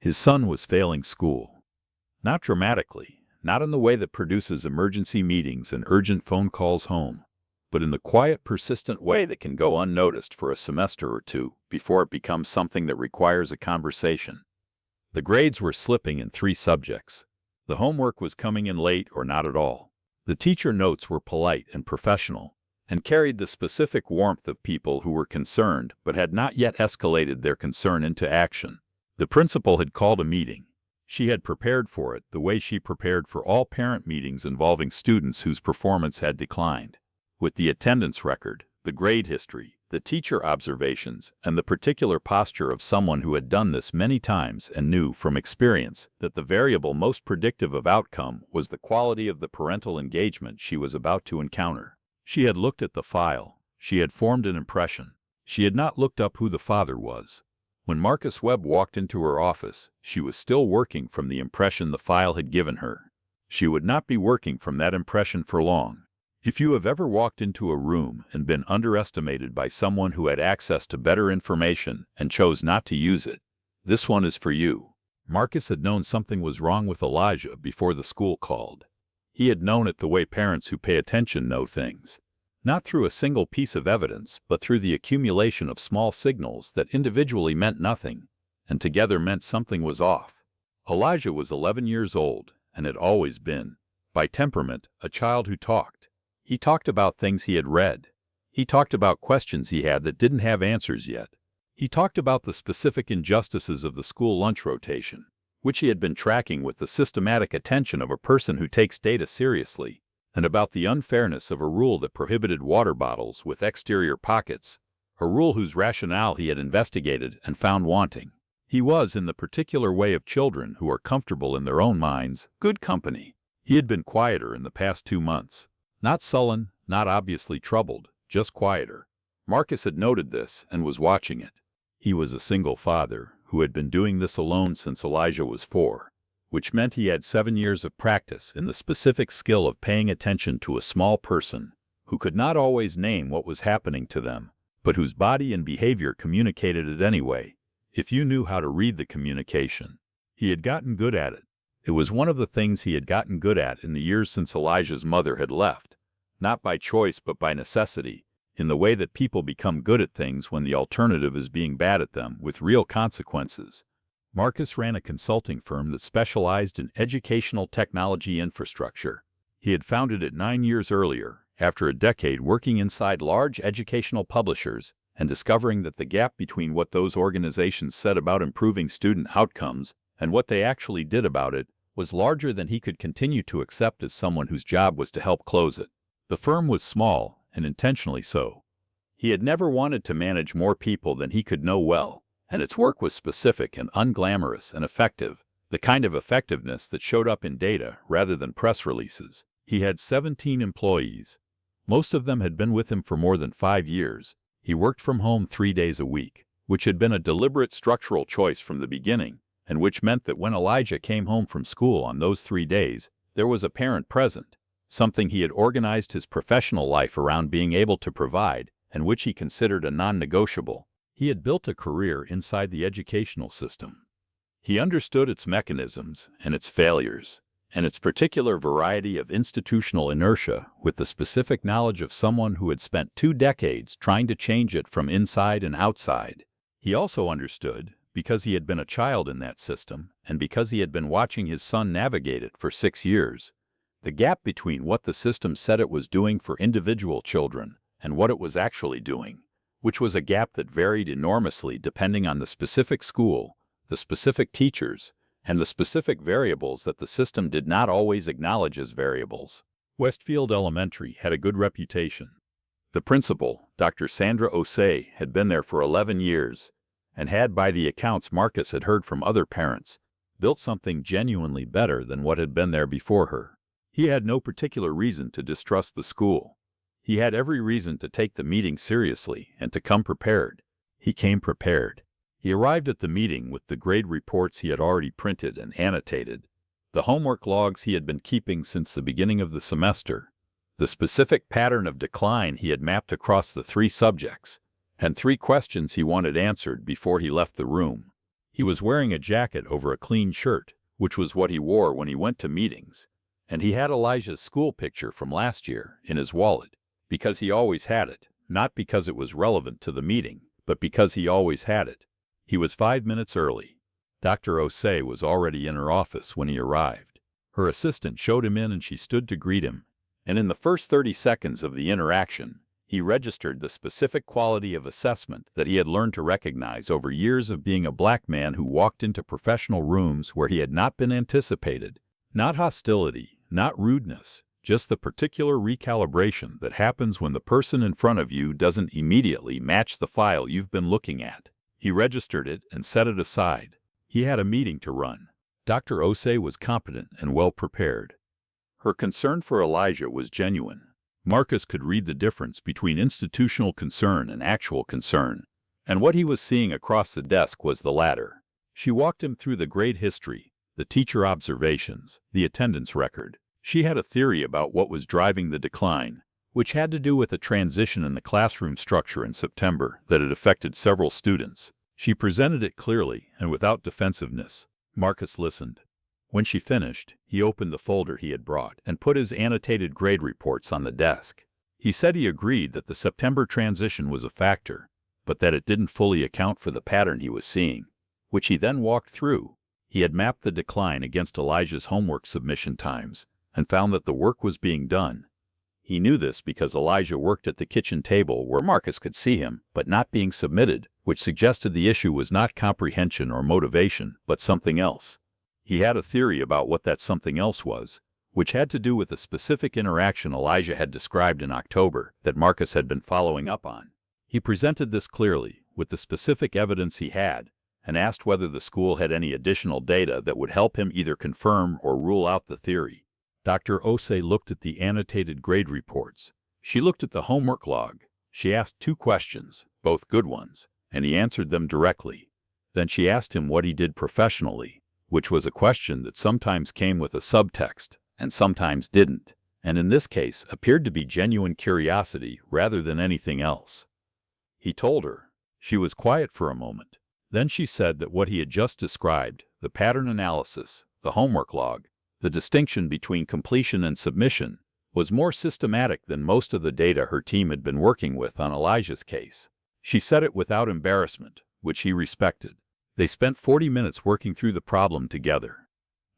His son was failing school. Not dramatically, not in the way that produces emergency meetings and urgent phone calls home, but in the quiet, persistent way that can go unnoticed for a semester or two before it becomes something that requires a conversation. The grades were slipping in 3 subjects. The homework was coming in late or not at all. The teacher notes were polite and professional, and carried the specific warmth of people who were concerned but had not yet escalated their concern into action. The principal had called a meeting. She had prepared for it the way she prepared for all parent meetings involving students whose performance had declined, with the attendance record, the grade history, the teacher observations, and the particular posture of someone who had done this many times and knew from experience that the variable most predictive of outcome was the quality of the parental engagement she was about to encounter. She had looked at the file. She had formed an impression. She had not looked up who the father was. When Marcus Webb walked into her office, she was still working from the impression the file had given her. She would not be working from that impression for long. If you have ever walked into a room and been underestimated by someone who had access to better information and chose not to use it, this one is for you. Marcus had known something was wrong with Elijah before the school called. He had known it the way parents who pay attention know things. Not through a single piece of evidence, but through the accumulation of small signals that individually meant nothing, and together meant something was off. Elijah was 11 years old, and had always been, by temperament, a child who talked. He talked about things he had read. He talked about questions he had that didn't have answers yet. He talked about the specific injustices of the school lunch rotation, which he had been tracking with the systematic attention of a person who takes data seriously, and about the unfairness of a rule that prohibited water bottles with exterior pockets, a rule whose rationale he had investigated and found wanting. He was, in the particular way of children who are comfortable in their own minds, good company. He had been quieter in the past 2 months. Not sullen, not obviously troubled, just quieter. Marcus had noted this and was watching it. He was a single father who had been doing this alone since Elijah was 4. Which meant he had 7 years of practice in the specific skill of paying attention to a small person who could not always name what was happening to them, but whose body and behavior communicated it anyway, if you knew how to read the communication. He had gotten good at it. It was one of the things he had gotten good at in the years since Elijah's mother had left, not by choice but by necessity, in the way that people become good at things when the alternative is being bad at them with real consequences. Marcus ran a consulting firm that specialized in educational technology infrastructure. He had founded it 9 years earlier, after a decade working inside large educational publishers and discovering that the gap between what those organizations said about improving student outcomes and what they actually did about it was larger than he could continue to accept as someone whose job was to help close it. The firm was small, and intentionally so. He had never wanted to manage more people than he could know well, and its work was specific and unglamorous and effective, the kind of effectiveness that showed up in data rather than press releases. He had 17 employees. Most of them had been with him for more than 5 years. He worked from home 3 days a week, which had been a deliberate structural choice from the beginning, and which meant that when Elijah came home from school on those 3 days, there was a parent present, something he had organized his professional life around being able to provide, and which he considered a non-negotiable. He had built a career inside the educational system. He understood its mechanisms and its failures, and its particular variety of institutional inertia with the specific knowledge of someone who had spent 2 decades trying to change it from inside and outside. He also understood, because he had been a child in that system, and because he had been watching his son navigate it for 6 years, the gap between what the system said it was doing for individual children and what it was actually doing, which was a gap that varied enormously depending on the specific school, the specific teachers, and the specific variables that the system did not always acknowledge as variables. Westfield Elementary had a good reputation. The principal, Dr. Sandra Osei, had been there for 11 years, and had, by the accounts Marcus had heard from other parents, built something genuinely better than what had been there before her. He had no particular reason to distrust the school. He had every reason to take the meeting seriously and to come prepared. He came prepared. He arrived at the meeting with the grade reports he had already printed and annotated, the homework logs he had been keeping since the beginning of the semester, the specific pattern of decline he had mapped across the 3 subjects, and 3 questions he wanted answered before he left the room. He was wearing a jacket over a clean shirt, which was what he wore when he went to meetings, and he had Elijah's school picture from last year in his wallet, because he always had it, not because it was relevant to the meeting, but because he always had it. He was 5 minutes early. Dr. Osei was already in her office when he arrived. Her assistant showed him in and she stood to greet him, and in the first 30 seconds of the interaction, he registered the specific quality of assessment that he had learned to recognize over years of being a black man who walked into professional rooms where he had not been anticipated. Not hostility, not rudeness, just the particular recalibration that happens when the person in front of you doesn't immediately match the file you've been looking at. He registered it and set it aside. He had a meeting to run. Dr. Osei was competent and well prepared. Her concern for Elijah was genuine. Marcus could read the difference between institutional concern and actual concern, and what he was seeing across the desk was the latter. She walked him through the grade history, the teacher observations, the attendance record. She had a theory about what was driving the decline, which had to do with a transition in the classroom structure in September that had affected several students. She presented it clearly and without defensiveness. Marcus listened. When she finished, he opened the folder he had brought and put his annotated grade reports on the desk. He said he agreed that the September transition was a factor, but that it didn't fully account for the pattern he was seeing, which he then walked through. He had mapped the decline against Elijah's homework submission times and found that the work was being done. He knew this because Elijah worked at the kitchen table where Marcus could see him, but not being submitted, which suggested the issue was not comprehension or motivation, but something else. He had a theory about what that something else was, which had to do with a specific interaction Elijah had described in October that Marcus had been following up on. He presented this clearly, with the specific evidence he had, and asked whether the school had any additional data that would help him either confirm or rule out the theory. Dr. Osei looked at the annotated grade reports. She looked at the homework log. She asked 2 questions, both good ones, and he answered them directly. Then she asked him what he did professionally, which was a question that sometimes came with a subtext and sometimes didn't, and in this case appeared to be genuine curiosity rather than anything else. He told her. She was quiet for a moment. Then she said that what he had just described, the pattern analysis, the homework log, the distinction between completion and submission, was more systematic than most of the data her team had been working with on Elijah's case. She said it without embarrassment, which he respected. They spent 40 minutes working through the problem together.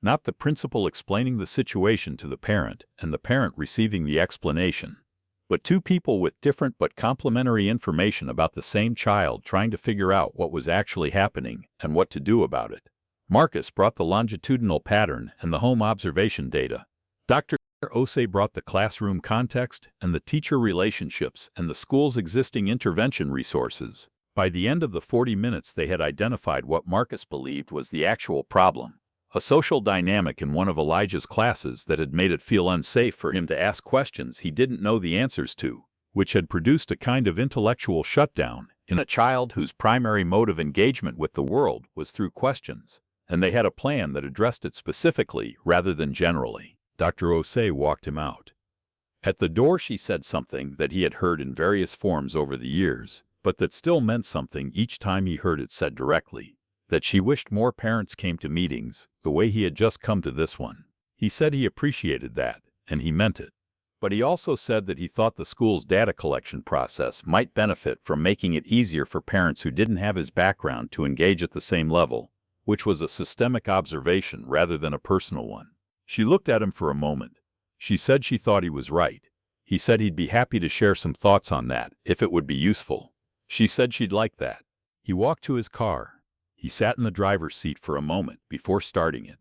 Not the principal explaining the situation to the parent and the parent receiving the explanation, but 2 people with different but complementary information about the same child trying to figure out what was actually happening and what to do about it. Marcus brought the longitudinal pattern and the home observation data. Dr. Osei brought the classroom context and the teacher relationships and the school's existing intervention resources. By the end of the 40 minutes, they had identified what Marcus believed was the actual problem, a social dynamic in one of Elijah's classes that had made it feel unsafe for him to ask questions he didn't know the answers to, which had produced a kind of intellectual shutdown in a child whose primary mode of engagement with the world was through questions, and they had a plan that addressed it specifically rather than generally. Dr. Osei walked him out. At the door she said something that he had heard in various forms over the years, but that still meant something each time he heard it said directly, that she wished more parents came to meetings the way he had just come to this one. He said he appreciated that, and he meant it. But he also said that he thought the school's data collection process might benefit from making it easier for parents who didn't have his background to engage at the same level, which was a systemic observation rather than a personal one. She looked at him for a moment. She said she thought he was right. He said he'd be happy to share some thoughts on that, if it would be useful. She said she'd like that. He walked to his car. He sat in the driver's seat for a moment before starting it.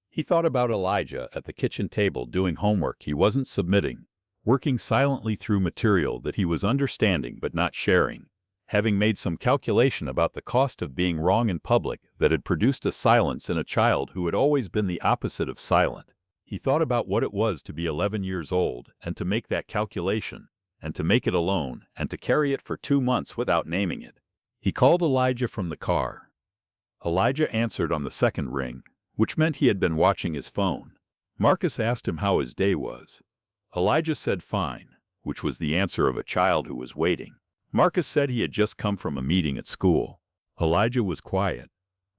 He thought about Elijah at the kitchen table doing homework he wasn't submitting, working silently through material that he was understanding but not sharing, having made some calculation about the cost of being wrong in public that had produced a silence in a child who had always been the opposite of silent. He thought about what it was to be 11 years old and to make that calculation, and to make it alone, and to carry it for 2 months without naming it. He called Elijah from the car. Elijah answered on the second ring, which meant he had been watching his phone. Marcus asked him how his day was. Elijah said fine, which was the answer of a child who was waiting. Marcus said he had just come from a meeting at school. Elijah was quiet.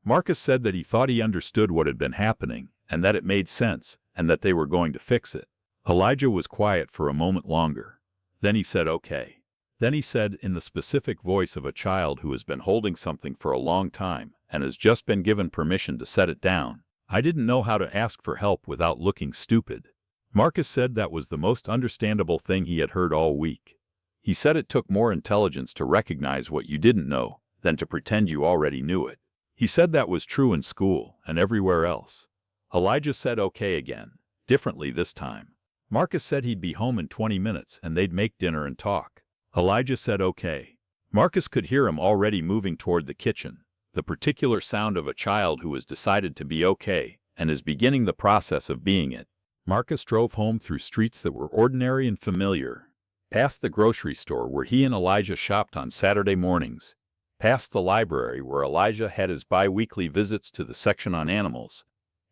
Marcus said that he thought he understood what had been happening, and that it made sense, and that they were going to fix it. Elijah was quiet for a moment longer. Then he said, "Okay." Then he said, in the specific voice of a child who has been holding something for a long time and has just been given permission to set it down, "I didn't know how to ask for help without looking stupid." Marcus said that was the most understandable thing he had heard all week. He said it took more intelligence to recognize what you didn't know than to pretend you already knew it. He said that was true in school and everywhere else. Elijah said okay again, differently this time. Marcus said he'd be home in 20 minutes and they'd make dinner and talk. Elijah said okay. Marcus could hear him already moving toward the kitchen, the particular sound of a child who has decided to be okay and is beginning the process of being it. Marcus drove home through streets that were ordinary and familiar, past the grocery store where he and Elijah shopped on Saturday mornings, past the library where Elijah had his bi-weekly visits to the section on animals,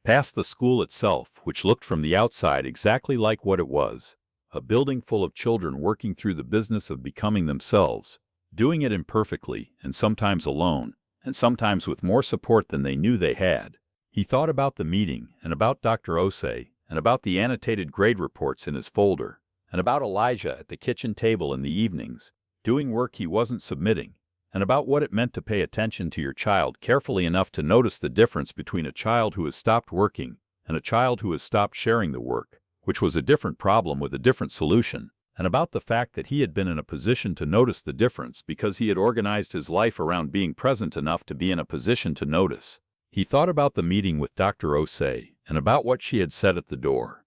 past the school itself, which looked from the outside exactly like what it was, a building full of children working through the business of becoming themselves, doing it imperfectly and sometimes alone, and sometimes with more support than they knew they had. He thought about the meeting and about Dr. Osei and about the annotated grade reports in his folder, and about Elijah at the kitchen table in the evenings, doing work he wasn't submitting, and about what it meant to pay attention to your child carefully enough to notice the difference between a child who has stopped working and a child who has stopped sharing the work, which was a different problem with a different solution, and about the fact that he had been in a position to notice the difference because he had organized his life around being present enough to be in a position to notice. He thought about the meeting with Dr. Osei and about what she had said at the door.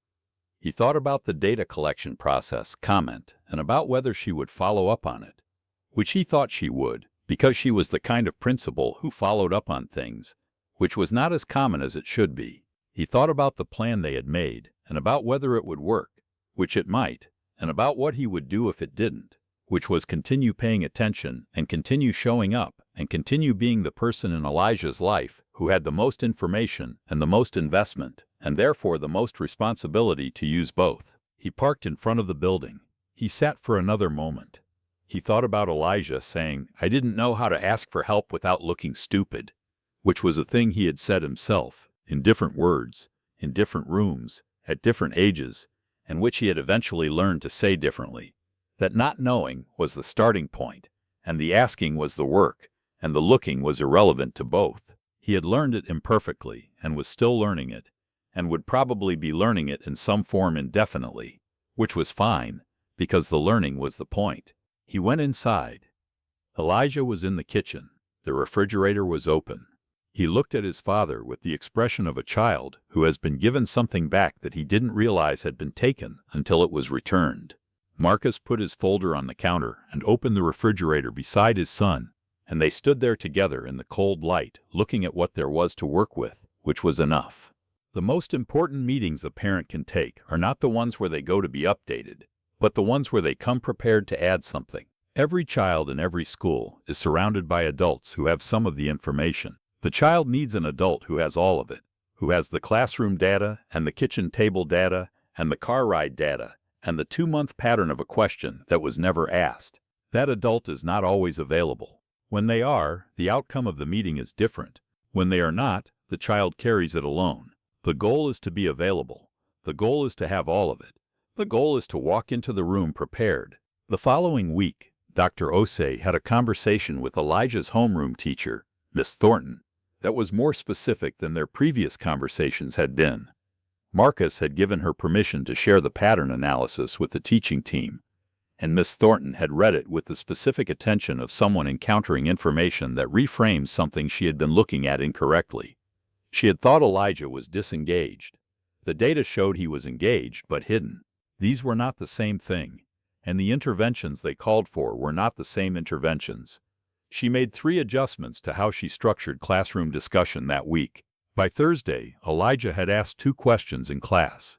He thought about the data collection process comment and about whether she would follow up on it, which he thought she would, because she was the kind of principal who followed up on things, which was not as common as it should be. He thought about the plan they had made and about whether it would work, which it might, and about what he would do if it didn't, which was continue paying attention and continue showing up and continue being the person in Elijah's life who had the most information and the most investment, and therefore the most responsibility to use both. He parked in front of the building. He sat for another moment. He thought about Elijah saying, "I didn't know how to ask for help without looking stupid," which was a thing he had said himself, in different words, in different rooms, at different ages, and which he had eventually learned to say differently. That not knowing was the starting point, and the asking was the work, and the looking was irrelevant to both. He had learned it imperfectly, and was still learning it, and would probably be learning it in some form indefinitely, which was fine, because the learning was the point. He went inside. Elijah was in the kitchen. The refrigerator was open. He looked at his father with the expression of a child who has been given something back that he didn't realize had been taken until it was returned. Marcus put his folder on the counter and opened the refrigerator beside his son, and they stood there together in the cold light, looking at what there was to work with, which was enough. The most important meetings a parent can take are not the ones where they go to be updated, but the ones where they come prepared to add something. Every child in every school is surrounded by adults who have some of the information. The child needs an adult who has all of it, who has the classroom data and the kitchen table data and the car ride data and the 2-month pattern of a question that was never asked. That adult is not always available. When they are, the outcome of the meeting is different. When they are not, the child carries it alone. The goal is to be available. The goal is to have all of it. The goal is to walk into the room prepared. The following week, Dr. Osei had a conversation with Elijah's homeroom teacher, Miss Thornton, that was more specific than their previous conversations had been. Marcus had given her permission to share the pattern analysis with the teaching team, and Miss Thornton had read it with the specific attention of someone encountering information that reframes something she had been looking at incorrectly. She had thought Elijah was disengaged. The data showed he was engaged but hidden. These were not the same thing, and the interventions they called for were not the same interventions. She made 3 adjustments to how she structured classroom discussion that week. By Thursday, Elijah had asked 2 questions in class.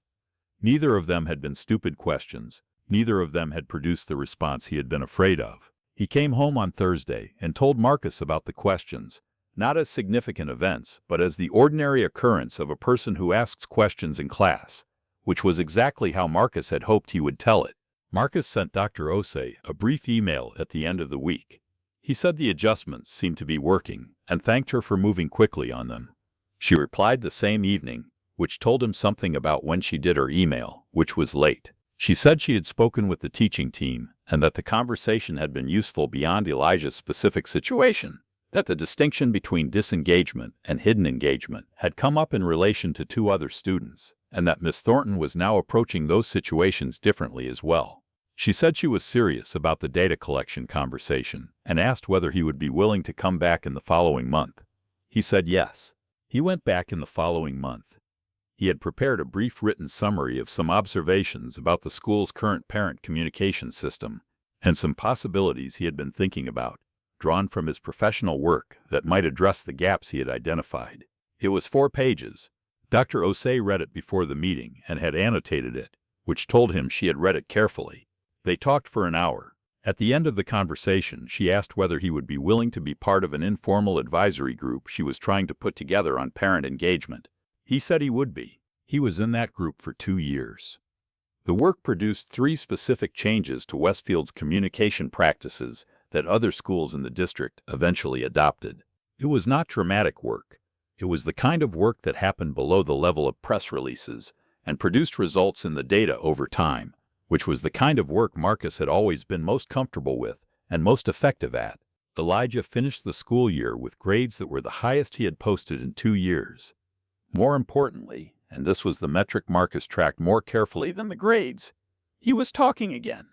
Neither of them had been stupid questions. Neither of them had produced the response he had been afraid of. He came home on Thursday and told Marcus about the questions, not as significant events, but as the ordinary occurrence of a person who asks questions in class, which was exactly how Marcus had hoped he would tell it. Marcus sent Dr. Osei a brief email at the end of the week. He said the adjustments seemed to be working, and thanked her for moving quickly on them. She replied the same evening, which told him something about when she did her email, which was late. She said she had spoken with the teaching team and that the conversation had been useful beyond Elijah's specific situation, that the distinction between disengagement and hidden engagement had come up in relation to 2 other students, and that Miss Thornton was now approaching those situations differently as well. She said she was serious about the data collection conversation and asked whether he would be willing to come back in the following month. He said yes. He went back in the following month. He had prepared a brief written summary of some observations about the school's current parent communication system and some possibilities he had been thinking about, drawn from his professional work that might address the gaps he had identified. It was 4 pages. Dr. Osei read it before the meeting and had annotated it, which told him she had read it carefully. They talked for an hour. At the end of the conversation, she asked whether he would be willing to be part of an informal advisory group she was trying to put together on parent engagement. He said he would be. He was in that group for 2 years. The work produced 3 specific changes to Westfield's communication practices that other schools in the district eventually adopted. It was not dramatic work. It was the kind of work that happened below the level of press releases and produced results in the data over time, which was the kind of work Marcus had always been most comfortable with and most effective at. Elijah finished the school year with grades that were the highest he had posted in 2 years. More importantly, and this was the metric Marcus tracked more carefully than the grades, he was talking again.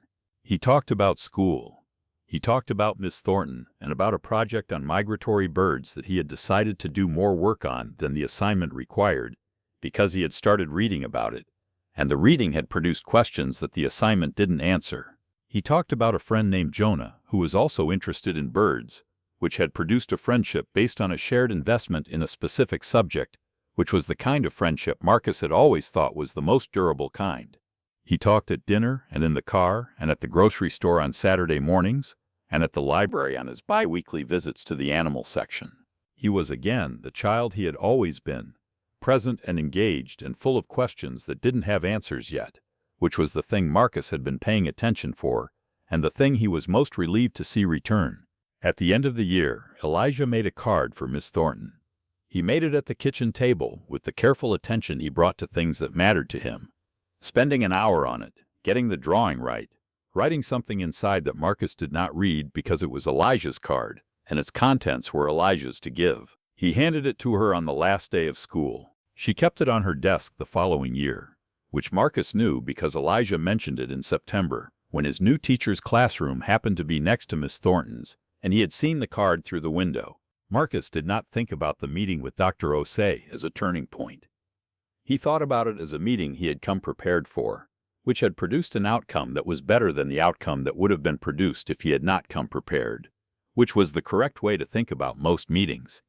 He talked about school. He talked about Miss Thornton and about a project on migratory birds that he had decided to do more work on than the assignment required, because he had started reading about it, and the reading had produced questions that the assignment didn't answer. He talked about a friend named Jonah, who was also interested in birds, which had produced a friendship based on a shared investment in a specific subject, which was the kind of friendship Marcus had always thought was the most durable kind. He talked at dinner and in the car and at the grocery store on Saturday mornings and at the library on his bi-weekly visits to the animal section. He was again the child he had always been, present and engaged and full of questions that didn't have answers yet, which was the thing Marcus had been paying attention for and the thing he was most relieved to see return. At the end of the year, Elijah made a card for Miss Thornton. He made it at the kitchen table with the careful attention he brought to things that mattered to him, spending an hour on it, getting the drawing right, writing something inside that Marcus did not read because it was Elijah's card, and its contents were Elijah's to give. He handed it to her on the last day of school. She kept it on her desk the following year, which Marcus knew because Elijah mentioned it in September, when his new teacher's classroom happened to be next to Miss Thornton's, and he had seen the card through the window. Marcus did not think about the meeting with Dr. Osei as a turning point. He thought about it as a meeting he had come prepared for, which had produced an outcome that was better than the outcome that would have been produced if he had not come prepared, which was the correct way to think about most meetings.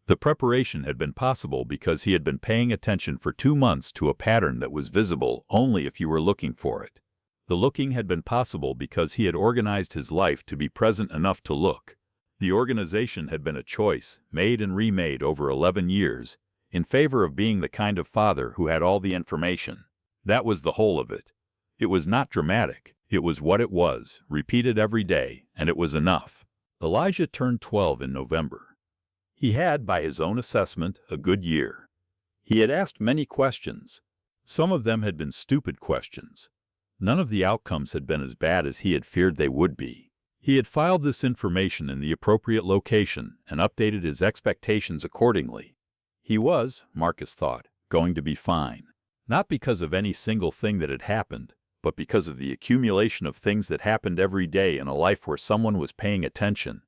The preparation had been possible because he had been paying attention for 2 months to a pattern that was visible only if you were looking for it. The looking had been possible because he had organized his life to be present enough to look. The organization had been a choice, made and remade over 11 years, in favor of being the kind of father who had all the information. That was the whole of it. It was not dramatic. It was what it was, repeated every day, and it was enough. Elijah turned 12 in November. He had, by his own assessment, a good year. He had asked many questions. Some of them had been stupid questions. None of the outcomes had been as bad as he had feared they would be. He had filed this information in the appropriate location and updated his expectations accordingly. He was, Marcus thought, going to be fine. Not because of any single thing that had happened, but because of the accumulation of things that happened every day in a life where someone was paying attention